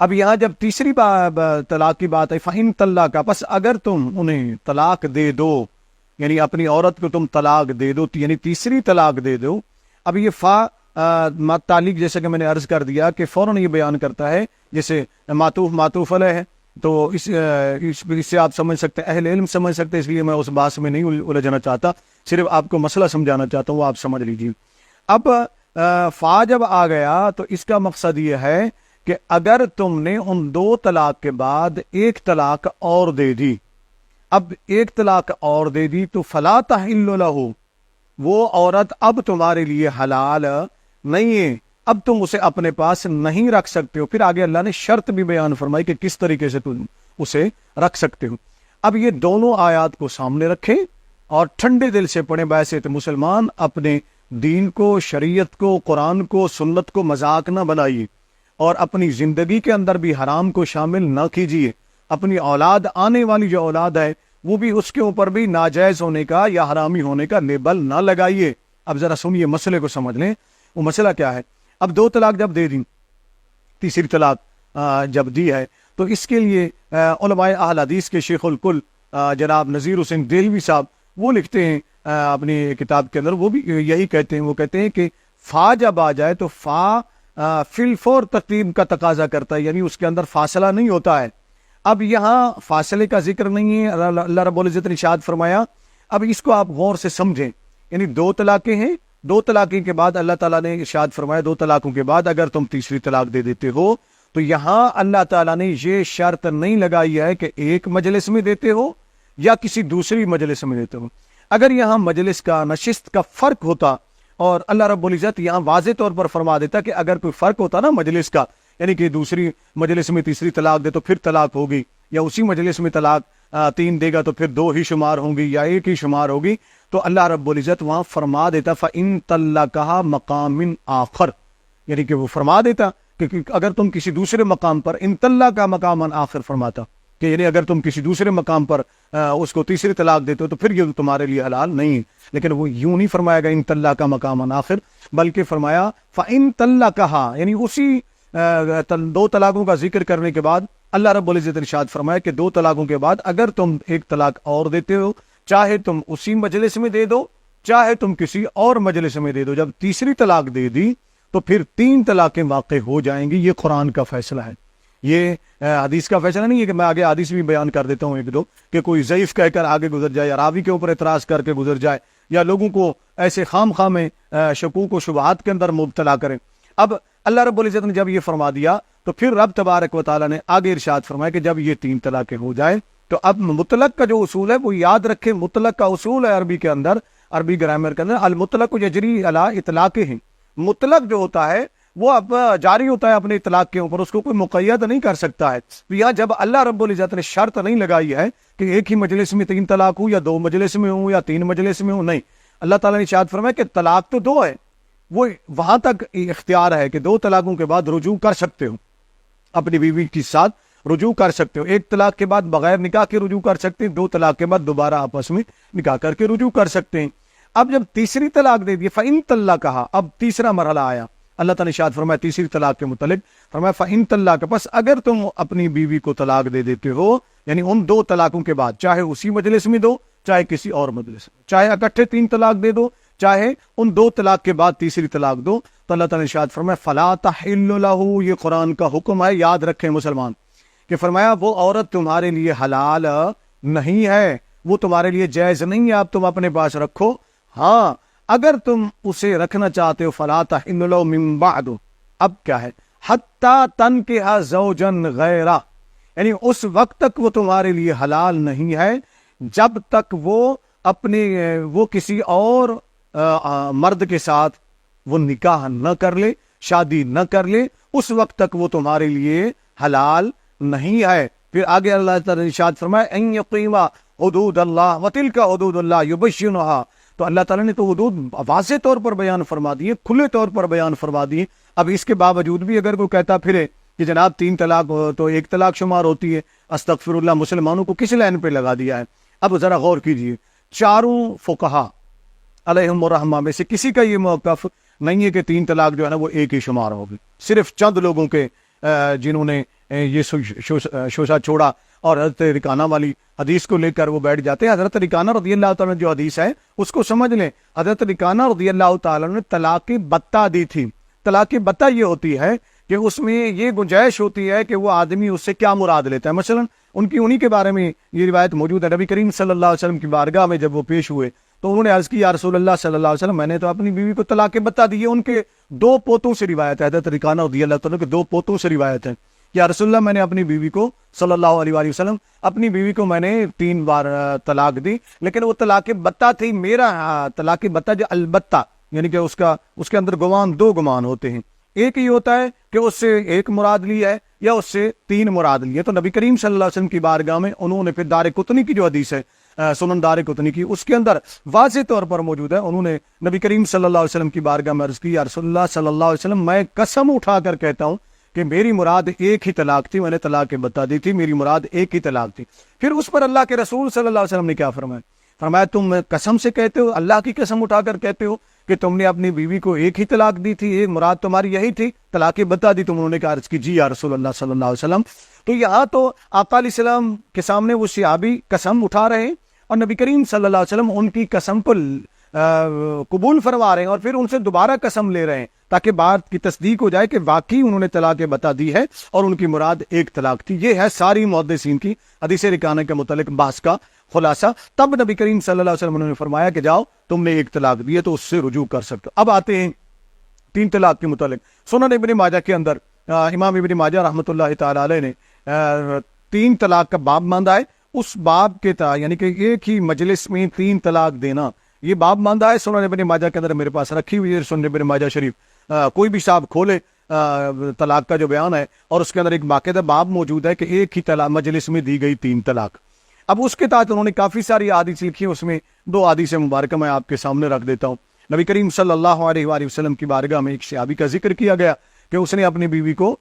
اب یہاں جب تیسری طلاق کی بات ہے فَإِن طَلَّقَ، پس اگر تم انہیں طلاق دے دو، یعنی اپنی عورت کو تم طلاق دے دو، یعنی تیسری طلاق دے دو. اب یہ تعلیق جیسا کہ میں نے عرض کر دیا کہ فوراً یہ بیان کرتا ہے، جیسے معطوف علیہ ہے، تو اس سے آپ سمجھ سکتے ہیں، اہل علم سمجھ سکتے ہیں، اس لیے میں اس بات میں نہیں الجھنا چاہتا، صرف آپ کو مسئلہ سمجھانا چاہتا ہوں، وہ آپ سمجھ لیجیے. اب فا جب آ گیا تو اس کا مقصد یہ ہے کہ اگر تم نے ان 2 طلاق کے بعد 1 طلاق اور دے دی، اب 1 طلاق اور دے دی تو فلا تحل لہ، وہ عورت اب تمہارے لیے حلال نہیں ہے، اب تم اسے اپنے پاس نہیں رکھ سکتے ہو. پھر آگے اللہ نے شرط بھی بیان فرمائی کہ کس طریقے سے تم اسے رکھ سکتے ہو. اب یہ دونوں آیات کو سامنے رکھیں اور ٹھنڈے دل سے پڑھیں. ویسے تو مسلمان اپنے دین کو، شریعت کو، قرآن کو، سنت کو مذاق نہ بنائیے، اور اپنی زندگی کے اندر بھی حرام کو شامل نہ کیجیے. اپنی اولاد، آنے والی جو اولاد ہے، وہ بھی اس کے اوپر بھی ناجائز ہونے کا یا حرامی ہونے کا لیبل نہ لگائیے. اب ذرا سنیے، مسئلے کو سمجھ لیں. وہ مسئلہ کیا ہے؟ اب 2 طلاق جب دے دی، تیسری طلاق جب دی ہے، تو اس کے لیے علماء اہل حدیث کے شیخ الکل جناب نذیر حسین دہلوی صاحب وہ لکھتے ہیں اپنی کتاب کے اندر، وہ بھی یہی کہتے ہیں. وہ کہتے ہیں کہ فا جب آ جائے تو فا فی الفور تقدیم کا تقاضا کرتا ہے، یعنی اس کے اندر فاصلہ نہیں ہوتا ہے. اب یہاں فاصلے کا ذکر نہیں ہے، اللہ رب العزت نے ارشاد فرمایا. اب اس کو آپ غور سے سمجھیں، یعنی 2 طلاقیں ہیں، 2 طلاقیں کے بعد اللہ تعالیٰ نے ارشاد فرمایا 2 طلاقوں کے بعد اگر تم تیسری طلاق دے دیتے ہو، تو یہاں اللہ تعالیٰ نے یہ شرط نہیں لگائی ہے کہ ایک مجلس میں دیتے ہو یا کسی دوسری مجلس میں دیتے ہو. اگر یہاں مجلس کا، نشست کا فرق ہوتا، اور اللہ رب العزت یہاں واضح طور پر فرما دیتا کہ اگر کوئی فرق ہوتا نا مجلس کا، یعنی کہ دوسری مجلس میں تیسری طلاق دے تو پھر طلاق ہوگی، یا اسی مجلس میں طلاق 3 دے گا تو پھر 2 ہی شمار ہوں گی یا 1 ہی شمار ہوگی، تو اللہ رب العزت وہاں فرما دیتا فَإِن طَلَّقَهَا مَقَامٍ آخر، یعنی کہ وہ فرما دیتا کہ اگر تم کسی دوسرے مقام پر، ان طَلَّقَ مقامًا آخر فرماتا کہ یعنی اگر تم کسی دوسرے مقام پر اس کو تیسری طلاق دیتے ہو تو پھر یہ تمہارے لیے حلال نہیں ہے. لیکن وہ یوں نہیں فرمایا گا ان طَلَّقَ مقامًا آخر، بلکہ فرمایا فَإِن طَلَّقَهَا، یعنی اسی 2 طلاقوں کا ذکر کرنے کے بعد اللہ رب العزت نے ارشاد فرمایا کہ 2 طلاقوں کے بعد اگر تم 1 طلاق اور دیتے ہو، چاہے تم اسی مجلس میں دے دو، چاہے تم کسی اور مجلس میں دے دو، جب تیسری طلاق دے دی تو پھر 3 طلاقیں واقع ہو جائیں گی. یہ قرآن کا فیصلہ ہے، یہ حدیث کا فیصلہ نہیں ہے کہ میں آگے حدیث بھی بیان کر دیتا ہوں 1-2 کہ کوئی ضعیف کہہ کر آگے گزر جائے یا راوی کے اوپر اعتراض کر کے گزر جائے یا لوگوں کو ایسے خام خواہ میں شکوک و شبہات کے اندر مبتلا کریں. اب اللہ رب العزت نے جب یہ فرما دیا تو پھر رب تبارک و تعالیٰ نے آگے ارشاد فرمایا کہ جب یہ 3 طلاقیں ہو جائے تو اب مطلق کا جو اصول ہے وہ یاد رکھیں. مطلق کا اصول ہے عربی کے اندر، عربی گرامر کے اندر، المطلق یجری علی اطلاقہ. مطلق جو ہوتا ہے وہ اب جاری ہوتا ہے اپنے اطلاق کے اوپر، اس کو کوئی مقید نہیں کر سکتا ہے. تو یہاں جب اللہ رب العزت نے شرط نہیں لگائی ہے کہ ایک ہی مجلس میں 3 طلاق ہو یا 2 مجلس میں ہوں یا 3 مجلس میں ہوں، نہیں، اللہ تعالیٰ نے ارشاد فرمایا کہ طلاق تو 2 ہے، وہ وہاں تک اختیار ہے کہ 2 طلاقوں کے بعد رجوع کر سکتے ہو، اپنی بیوی کے ساتھ رجوع کر سکتے ہو. 1 طلاق کے بعد بغیر نکاح کے رجوع کر سکتے ہیں، 2 طلاق کے بعد دوبارہ آپس میں نکاح کر کے رجوع کر سکتے ہیں. اب جب تیسری طلاق دے دی فَإِن طَلَّقَهَا، اب تیسرا مرحلہ آیا. اللہ تعالیٰ نے ارشاد فرمایا تیسری طلاق کے متعلق، فرمایا فَإِن طَلَّقَ، پس اگر تم اپنی بیوی کو طلاق دے دیتے ہو، یعنی ان 2 طلاقوں کے بعد، چاہے اسی مجلس میں دو، چاہے کسی اور مجلس میں، چاہے اکٹھے 3 طلاق دے دو، چاہے ان 2 طلاق کے بعد تیسری طلاق دو، تو اللہ تعالیٰ نے ارشاد فرمایا فَلَا تَحِلُّ لَهُ، یہ قرآن کا حکم ہے، یاد رکھیں مسلمان، کہ فرمایا وہ عورت تمہارے لیے حلال نہیں ہے، وہ تمہارے لیے جائز نہیں ہے، اب تم اپنے پاس رکھو. ہاں اگر تم اسے رکھنا چاہتے ہو فَلَا تَحِلُّ لَهُ مِن بَعْدُ، اب کیا ہے حَتَّى تَنكِحَ زَوْجًا غَيْرَهُ، یعنی اس وقت تک وہ تمہارے لیے حلال نہیں ہے جب تک وہ کسی اور مرد کے ساتھ وہ نکاح نہ کر لے، شادی نہ کر لے، اس وقت تک وہ تمہارے لیے حلال نہیں ہے. پھر آگے اللہ تعالیٰ نے ارشاد فرمایا ان یقیما حدود اللہ وتلک حدود اللہ یبشرها، تو اللہ تعالیٰ نے تو حدود واضح طور پر بیان فرما دیے، کھلے طور پر بیان فرما دیے. اب اس کے باوجود بھی اگر کوئی کہتا پھرے کہ جناب 3 طلاق تو 1 طلاق شمار ہوتی ہے، استغفر اللہ، مسلمانوں کو کس لائن پہ لگا دیا ہے؟ اب ذرا غور کیجئے، چاروں فقہا علیہم الرحمہ میں سے کسی کا یہ موقف نہیں ہے کہ 3 طلاق جو ہے نا وہ 1 ہی شمار ہوگی. صرف چند لوگوں کے جنہوں نے یہ شوشہ چھوڑا اور حضرت رکانہ والی حدیث کو لے کر وہ بیٹھ جاتے ہیں۔ حضرت رکانہ رضی اللہ تعالیٰ نے جو حدیث ہے اس کو سمجھ لیں۔ حضرت رکانہ رضی اللہ تعالیٰ نے طلاق بتہ دی تھی۔ طلاق بتہ یہ ہوتی ہے کہ اس میں یہ گنجائش ہوتی ہے کہ وہ آدمی اس سے کیا مراد لیتا ہے۔ مثلا انہی کے بارے میں یہ روایت موجود ہے، نبی کریم صلی اللہ علیہ وسلم کی بارگاہ میں جب وہ پیش ہوئے تو انہوں نے عرض کی یا رسول اللہ صلی اللہ علیہ وسلم میں نے تو اپنی بیوی کو طلاق بتہ دی ہے۔ ان کے 2 پوتوں سے روایت ہے، حضرت رکانہ رضی اللہ تعالیٰ کے 2 پوتوں سے روایت ہے، یا رسول اللہ میں نے اپنی بیوی کو صلی اللہ علیہ وآلہ وسلم اپنی بیوی کو میں نے 3 بار طلاق دی، لیکن وہ طلاق بتہ تھی۔ میرا طلاق بتہ جو البتہ یعنی کہ اس کے اندر 2 گمان ہوتے ہیں، ایک یہ ہوتا ہے کہ اس سے 1 مراد لی ہے یا اس سے 3 مراد لی ہے۔ تو نبی کریم صلی اللہ علیہ وسلم کی بارگاہ میں انہوں نے پھر دارقطنی کی جو حدیث ہے سنن دارقطنی کی، اس کے اندر واضح طور پر موجود ہے، انہوں نے نبی کریم صلی اللہ علیہ وسلم کی بارگاہ میں عرض کی یا رسول اللہ صلی اللہ علیہ وسلم میں قسم اٹھا کر کہتا ہوں کہ میری مراد 1 ہی طلاق تھی، میں نے طلاق بتا دی تھی، میری مراد 1 ہی طلاق تھی۔ پھر اس پر اللہ کے رسول صلی اللہ علیہ وسلم نے کیا فرمایا تم قسم سے کہتے ہو، اللہ کی قسم اٹھا کر کہتے ہو کہ تم نے اپنی بیوی کو 1 ہی طلاق دی تھی، ایک مراد تمہاری یہی تھی، طلاق بتا دی تم؟ انہوں نے کہا عرض کی جی یا رسول اللہ صلی اللہ علیہ وسلم۔ تو یہاں تو آقا علیہ السلام کے سامنے وہ صحابی قسم اٹھا رہے ہیں اور نبی کریم صلی اللہ علیہ وسلم ان کی قسم کو قبول فرما رہے ہیں اور پھر ان سے دوبارہ قسم لے رہے ہیں تاکہ بات کی تصدیق ہو جائے کہ واقعی انہوں نے طلاق بتا دی ہے اور ان کی مراد 1 طلاق تھی۔ یہ ہے ساری محدثین کی حدیث رکانہ کے متعلق بحث کا خلاصہ۔ تب نبی کریم صلی اللہ علیہ وسلم نے فرمایا کہ جاؤ تم نے 1 طلاق دی ہے تو اس سے رجوع کر سکتے ہو۔ اب آتے ہیں 3 طلاق کے متعلق۔ سنن ابن ماجہ کے اندر امام ابن ماجہ رحمۃ اللہ تعالی علیہ نے 3 طلاق کا باب باندھا ہے۔ اس باب کے تحت یعنی کہ ایک ہی مجلس میں 3 طلاق دینا، یہ باب باندھا ہے سنن ابن ماجہ کے اندر میرے پاس رکھی ہوئی ہے، سنن ابن ماجہ شریف کوئی بھی صاحب کھولے طلاق کا جو بیان ہے اور اس کے اندر ایک باقاعدہ باب موجود ہے کہ ایک ہی طلاق مجلس میں دی گئی 3 طلاق۔ اب اس کے تحت انہوں نے کافی ساری احادیث لکھی ہیں، اس میں 2 احادیث مبارکہ میں آپ کے سامنے رکھ دیتا ہوں۔ نبی کریم صلی اللہ علیہ وآلہ وسلم کی بارگاہ میں ایک صحابی کا ذکر کیا گیا کہ اس نے اپنی بیوی کو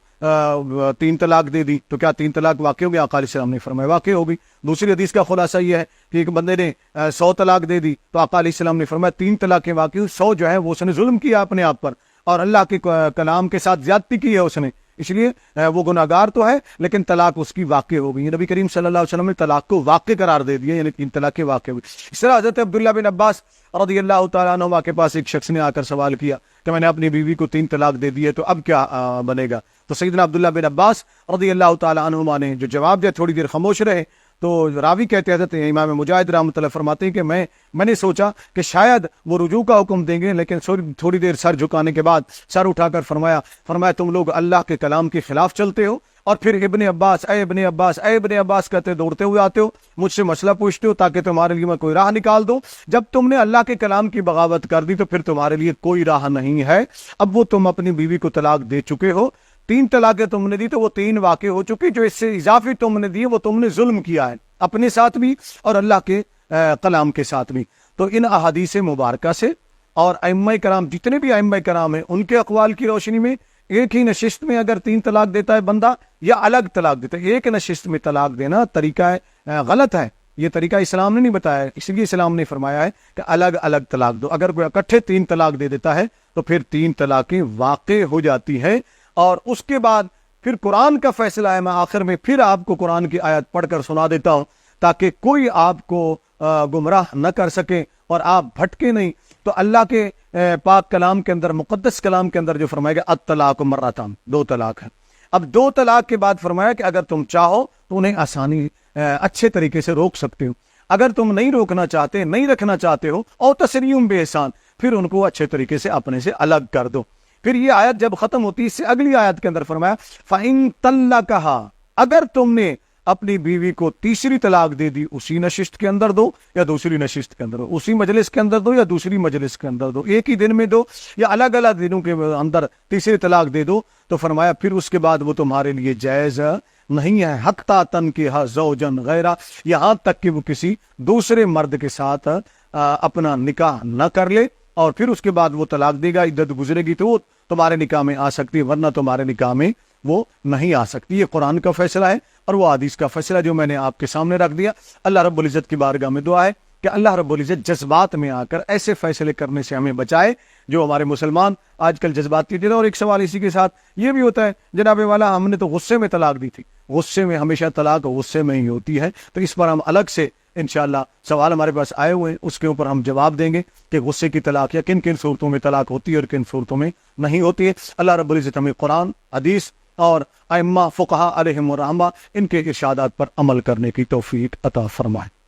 3 طلاق دے دی، تو کیا 3 طلاق واقع ہو گئی؟ آقا علیہ السلام نے فرمایا واقع ہو گئی۔ دوسری حدیث کا خلاصہ یہ ہے کہ ایک بندے نے 100 طلاق دے دی تو آقا علیہ السلام نے فرمایا 3 طلاقیں واقع ہوئی، 100 جو ہے وہ اس نے ظلم کیا اپنے آپ پر اور اللہ کے کلام کے ساتھ زیادتی کی ہے اس نے، اس لیے وہ گناہگار تو ہے لیکن طلاق اس کی واقع ہو گئی۔ نبی کریم صلی اللہ علیہ وسلم نے طلاق کو واقع قرار دے دیا، یعنی 3 طلاقیں واقع ہوئی۔ اس طرح حضرت عبداللہ بن عباس رضی اللہ تعالیٰ عنہ کے پاس ایک شخص نے آ کر سوال کیا کہ میں نے اپنی بیوی کو 3 طلاق دے دی ہے تو اب کیا بنے گا؟ تو سیدنا عبداللہ بن عباس رضی اللہ تعالیٰ عنہما نے جو جواب دیا تھوڑی دیر خاموش رہے۔ تو راوی کہتے ہیں امام مجاہد رحمۃ اللہ فرماتے ہیں کہ میں نے سوچا کہ شاید وہ رجوع کا حکم دیں گے، لیکن تھوڑی دیر سر جھکانے کے بعد سر اٹھا کر فرمایا تم لوگ اللہ کے کلام کے خلاف چلتے ہو اور پھر ابن عباس اے ابن عباس اے ابن عباس کہتے دوڑتے ہوئے آتے ہو، مجھ سے مسئلہ پوچھتے ہو تاکہ تمہارے لیے میں کوئی راہ نکال دوں۔ جب تم نے اللہ کے کلام کی بغاوت کر دی تو پھر تمہارے لیے کوئی راہ نہیں ہے۔ اب وہ تم اپنی بیوی کو طلاق دے چکے ہو، 3 طلاقیں تم نے دی تو وہ 3 واقع ہو چکی، جو اس سے اضافی تم نے دی وہ تم نے ظلم کیا ہے اپنے ساتھ بھی اور اللہ کے کلام کے ساتھ بھی۔ تو ان احادیث مبارکہ سے اور ائمہ کرام جتنے بھی ائمہ کرام ہیں ان کے اقوال کی روشنی میں ایک ہی نشست میں اگر 3 طلاق دیتا ہے بندہ یا الگ طلاق دیتا ہے، ایک نشست میں طلاق دینا طریقہ غلط ہے، یہ طریقہ اسلام نے نہیں بتایا ہے، اس لیے اسلام نے فرمایا ہے کہ الگ الگ طلاق دو۔ اگر کوئی اکٹھے 3 طلاق دے دیتا ہے تو پھر 3 طلاقیں واقع ہو جاتی ہیں اور اس کے بعد پھر قرآن کا فیصلہ ہے۔ میں آخر میں پھر آپ کو قرآن کی آیت پڑھ کر سنا دیتا ہوں تاکہ کوئی آپ کو گمراہ نہ کر سکے اور آپ بھٹکے نہیں۔ تو اللہ کے پاک کلام کے اندر مقدس کلام کے اندر جو فرمایا گیا الطلاق مرتان، 2 طلاق ہے۔ اب 2 طلاق کے بعد فرمایا کہ اگر تم چاہو تو انہیں آسانی اچھے طریقے سے روک سکتے ہو، اگر تم نہیں روکنا چاہتے نہیں رکھنا چاہتے ہو اور تسریم بے احسان، پھر ان کو اچھے طریقے سے اپنے سے الگ کر دو۔ پھر یہ آیت جب ختم ہوتی ہے اس سے اگلی آیت کے اندر فرمایا فَإِن طَلَّقَهَا، اگر تم نے اپنی بیوی کو تیسری طلاق دے دی، اسی نشست کے اندر دو یا دوسری نشست کے اندر دو، اسی مجلس کے اندر دو یا دوسری مجلس کے اندر دو، ایک ہی دن میں دو یا الگ الگ دنوں کے اندر تیسری طلاق دے دو، تو فرمایا پھر اس کے بعد وہ تمہارے لیے جائز نہیں ہے حتی تنکحا زوجا غیرہ، یہاں تک کہ وہ کسی دوسرے مرد کے ساتھ اپنا نکاح نہ کر لے اور پھر اس کے بعد وہ طلاق دے گا، عدت گزرے گی تو وہ تمہارے نکاح میں آ سکتی ہے، ورنہ تمہارے نکاح میں وہ نہیں آ سکتی۔ یہ قرآن کا فیصلہ ہے اور وہ حدیث کا فیصلہ جو میں نے آپ کے سامنے رکھ دیا۔ اللہ رب العزت کی بارگاہ میں دعا ہے کہ اللہ رب العزت جذبات میں آ کر ایسے فیصلے کرنے سے ہمیں بچائے جو ہمارے مسلمان آج کل جذباتی تھے. اور ایک سوال اسی کے ساتھ یہ بھی ہوتا ہے جناب والا ہم نے تو غصے میں طلاق دی تھی. غصے میں ہمیشہ طلاق غصے میں ہی ہوتی ہے, تو اس پر ہم الگ سے انشاءاللہ سوال ہمارے پاس آئے ہوئے ہیں, اس کے اوپر ہم جواب دیں گے کہ غصے کی طلاق یا کن کن صورتوں میں طلاق ہوتی ہے اور کن صورتوں میں نہیں ہوتی ہے. اللہ رب العزت ہمیں قرآن, حدیث اور ائمہ فقہا علیہم الرحمہ ان کے ارشادات پر عمل کرنے کی توفیق عطا فرمائے.